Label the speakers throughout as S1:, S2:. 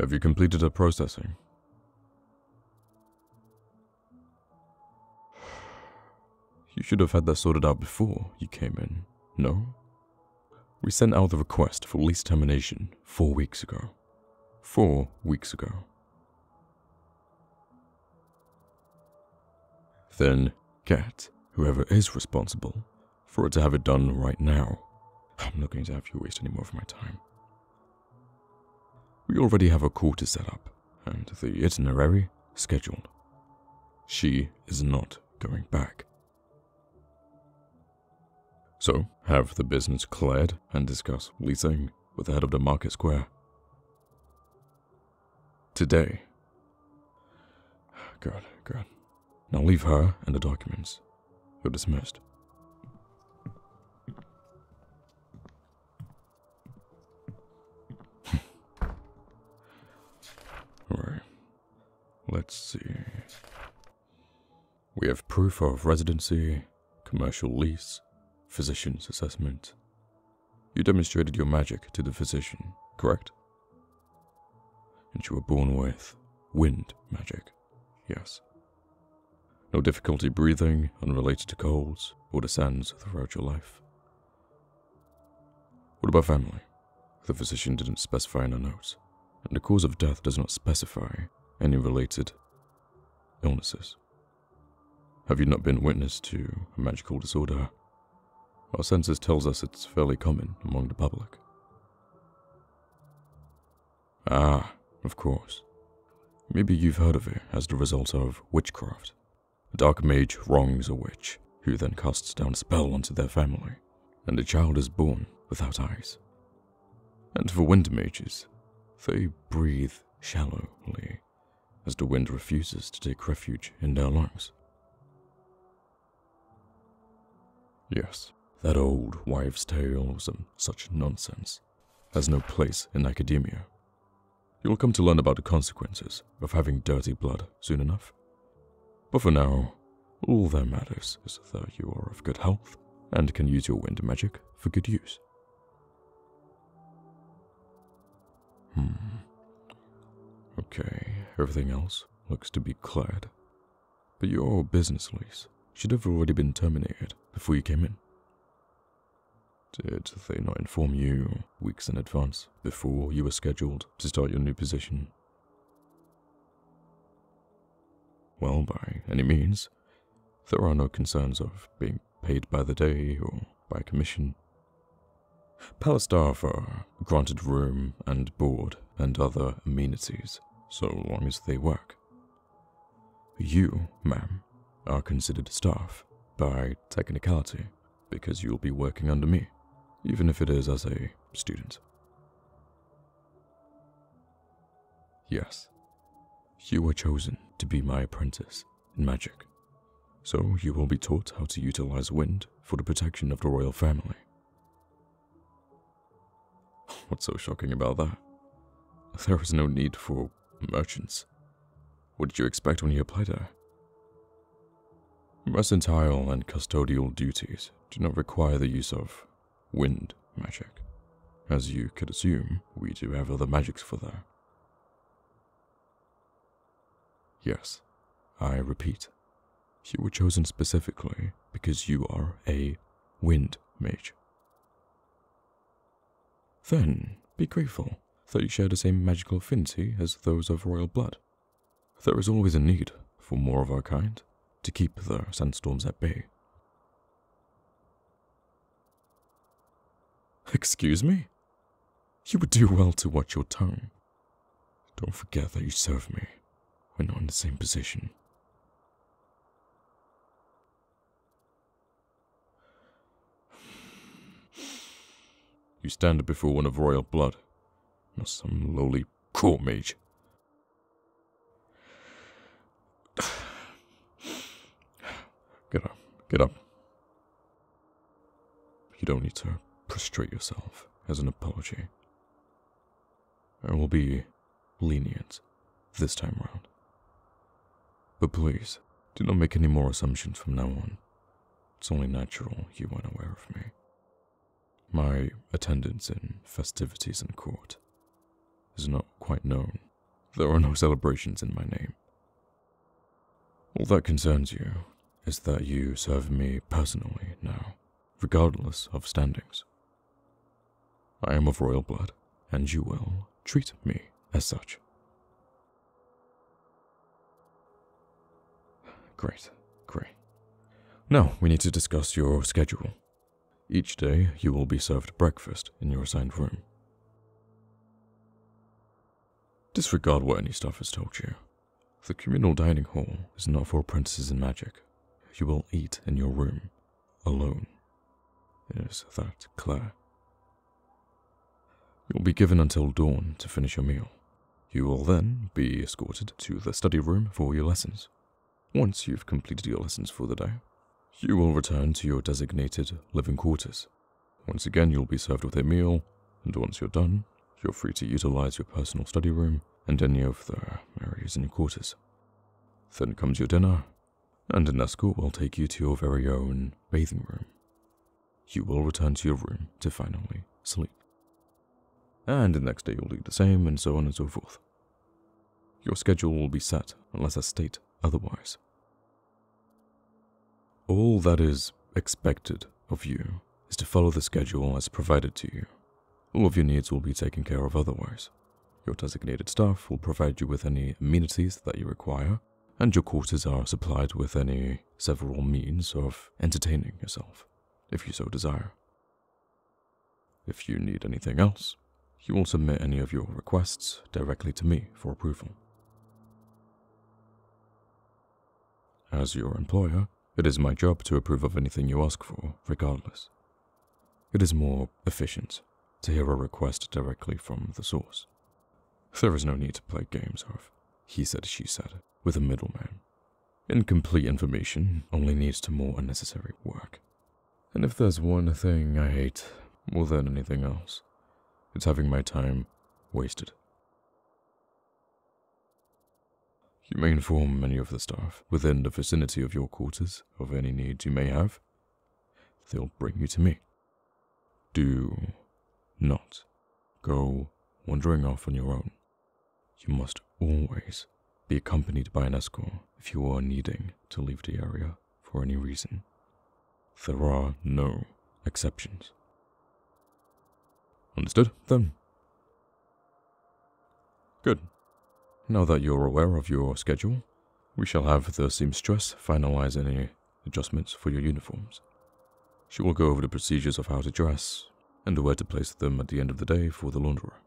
S1: Have you completed her processing? You should have had that sorted out before you came in, no? We sent out the request for lease termination 4 weeks ago. 4 weeks ago. Then get whoever is responsible for it to have it done right now. I'm not going to have you waste any more of my time. We already have a call to set up, and the itinerary scheduled. She is not going back. So, have the business cleared and discuss leasing with the head of the market square. Today. Good, good. Now leave her and the documents. You're dismissed. Alright. Let's see. We have proof of residency, commercial lease, physician's assessment. You demonstrated your magic to the physician, correct? And you were born with wind magic, yes. No difficulty breathing, unrelated to colds or the sands throughout your life. What about family? The physician didn't specify in her notes, and the cause of death does not specify any related illnesses. Have you not been witness to a magical disorder? Our census tells us it's fairly common among the public. Ah, of course. Maybe you've heard of it as the result of witchcraft. A dark mage wrongs a witch, who then casts down a spell onto their family, and the child is born without eyes. And for wind mages, they breathe shallowly, as the wind refuses to take refuge in their lungs. Yes, that old wives' tales and such nonsense has no place in academia. You'll come to learn about the consequences of having dirty blood soon enough. But for now, all that matters is that you are of good health and can use your wind magic for good use. Okay, everything else looks to be cleared. But your business lease should have already been terminated before you came in. Did they not inform you weeks in advance before you were scheduled to start your new position? Well, by any means, there are no concerns of being paid by the day or by commission. Palace staff are granted room and board and other amenities so long as they work. You, ma'am, are considered staff by technicality because you'll be working under me, even if it is as a student. Yes, you were chosen to be my apprentice in magic, so you will be taught how to utilize wind for the protection of the royal family. What's so shocking about that? There is no need for merchants. What did you expect when you applied there? Mercantile and custodial duties do not require the use of wind magic. As you could assume, we do have other magics for that. Yes, I repeat, you were chosen specifically because you are a wind mage. Then, be grateful that you share the same magical affinity as those of royal blood. There is always a need for more of our kind to keep the sandstorms at bay. Excuse me? You would do well to watch your tongue. Don't forget that you serve me. We're not in the same position. You stand before one of royal blood, not some lowly court mage. Get up, get up. You don't need to prostrate yourself as an apology. I will be lenient this time round. But please, do not make any more assumptions from now on. It's only natural you weren't aware of me. My attendance in festivities in court is not quite known There are no celebrations in my name. All that concerns you is that you serve me personally now, regardless of standings. I am of royal blood, and you will treat me as such. Great, great. Now we need to discuss your schedule. Each day you will be served breakfast in your assigned room. Disregard what any staff has told you. The communal dining hall is not for apprentices in magic. You will eat in your room, alone. Is that clear? You'll be given until dawn to finish your meal. You will then be escorted to the study room for your lessons. Once you've completed your lessons for the day, you will return to your designated living quarters. Once again, you'll be served with a meal, and once you're done, you're free to utilize your personal study room and any of the areas in your quarters. Then comes your dinner, and an escort will take you to your very own bathing room. You will return to your room to finally sleep. And the next day you'll do the same, and so on and so forth. Your schedule will be set unless I state otherwise. All that is expected of you is to follow the schedule as provided to you. All of your needs will be taken care of otherwise. Your designated staff will provide you with any amenities that you require, and your quarters are supplied with any several means of entertaining yourself, if you so desire. If you need anything else, you will submit any of your requests directly to me for approval. As your employer, it is my job to approve of anything you ask for, regardless. It is more efficient to hear a request directly from the source. There is no need to play games of he said, she said with a middleman. Incomplete information only leads to more unnecessary work. And if there's one thing I hate more than anything else, it's having my time wasted. You may inform many of the staff within the vicinity of your quarters of any needs you may have. They'll bring you to me. Do not go wandering off on your own. You must always be accompanied by an escort if you are needing to leave the area for any reason. There are no exceptions. Understood, then? Good. Now that you're aware of your schedule, we shall have the seamstress finalize any adjustments for your uniforms. She will go over the procedures of how to dress and where to place them at the end of the day for the launderer.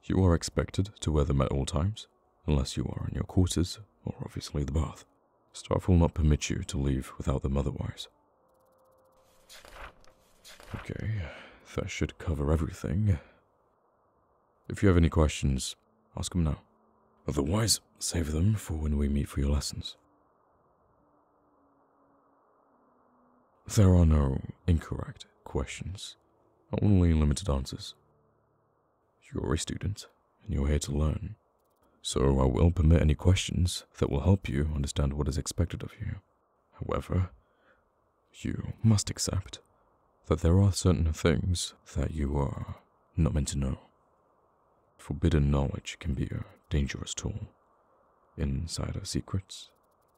S1: You are expected to wear them at all times, unless you are in your quarters or obviously the bath. Staff will not permit you to leave without them otherwise. Okay, that should cover everything. If you have any questions, ask them now. Otherwise, save them for when we meet for your lessons. There are no incorrect questions, only limited answers. You're a student, and you're here to learn, so I will permit any questions that will help you understand what is expected of you. However, you must accept that there are certain things that you are not meant to know. Forbidden knowledge can be a dangerous tool. Insider secrets,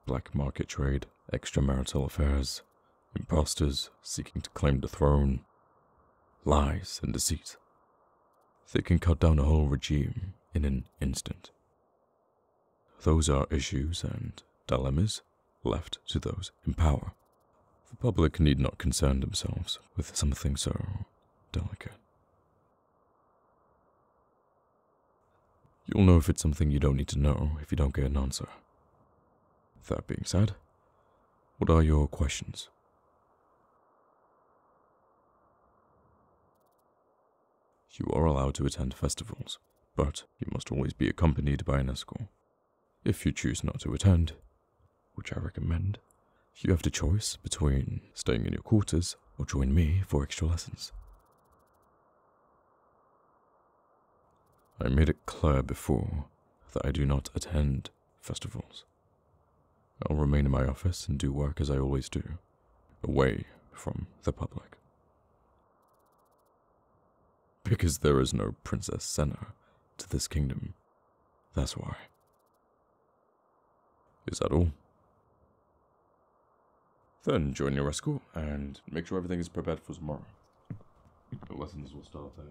S1: black market trade, extramarital affairs, imposters seeking to claim the throne, lies and deceit. They can cut down a whole regime in an instant. Those are issues and dilemmas left to those in power. The public need not concern themselves with something so delicate. You'll know if it's something you don't need to know if you don't get an answer. That being said, what are your questions? You are allowed to attend festivals, but you must always be accompanied by an escort. If you choose not to attend, which I recommend, you have the choice between staying in your quarters or join me for extra lessons. I made it clear before that I do not attend festivals. I'll remain in my office and do work as I always do, away from the public. Because there is no Princess Senna to this kingdom, That's why. Is that all? Then join your escort and make sure everything is prepared for tomorrow. The lessons will start then.